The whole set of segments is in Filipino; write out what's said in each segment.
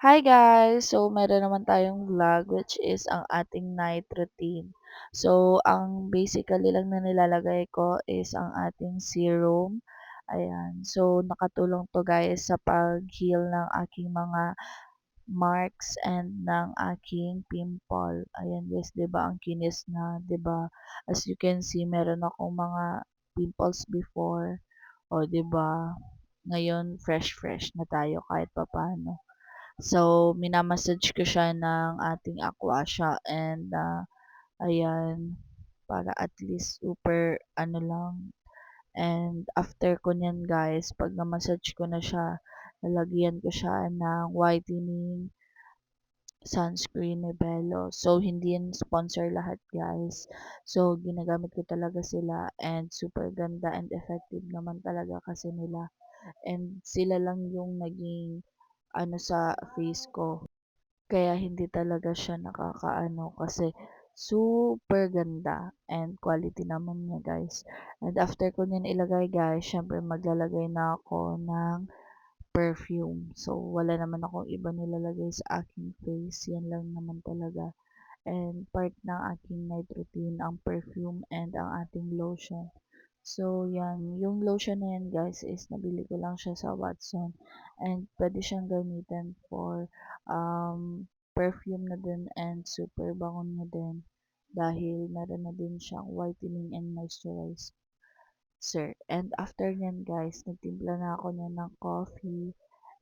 Hi guys! So, meron naman tayong vlog which is ang ating night routine. So, ang basically lang na nilalagay ko is ang ating serum. Ayan. So, nakatulong to guys sa pag-heal ng aking mga marks and ng aking pimple. Ayan guys, 'di ba ang kinis na, 'di ba? As you can see, meron akong mga pimples before. O, 'di ba? Ngayon, fresh na tayo kahit papaano. So, minamassage ko siya ng ating aquasha and ayan, para at least super ano lang. And after ko niyan guys, pag na-massage ko na siya, lalagyan ko siya ng whitening sunscreen ni Bello. So, hindi yan sponsor lahat guys. So, ginagamit ko talaga sila and super ganda and effective naman talaga kasi nila. And sila lang yung naging ano sa face ko. Kaya hindi talaga siya nakakaano kasi super ganda and quality naman niya guys. And after ko niyan ilagay guys, syempre maglalagay na ako ng perfume. So wala naman akong iba nilalagay sa aking face. Yan lang naman talaga. And part ng aking night routine ang perfume and ang ating lotion. So, yan. Yung lotion na yan, guys, is nabili ko lang siya sa Watson. And pwede siyang gamitin for perfume na din and super bango na din. Dahil meron na din siyang whitening and moisturizer. And after nyan, guys, nagtimpla na ako niyan ng coffee.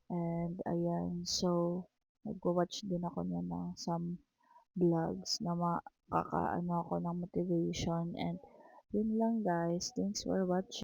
And ayan, so, nagwa-watch din ako niyan ng some vlogs na makakaano ako ng motivation. And yun lang guys. Thanks for watching.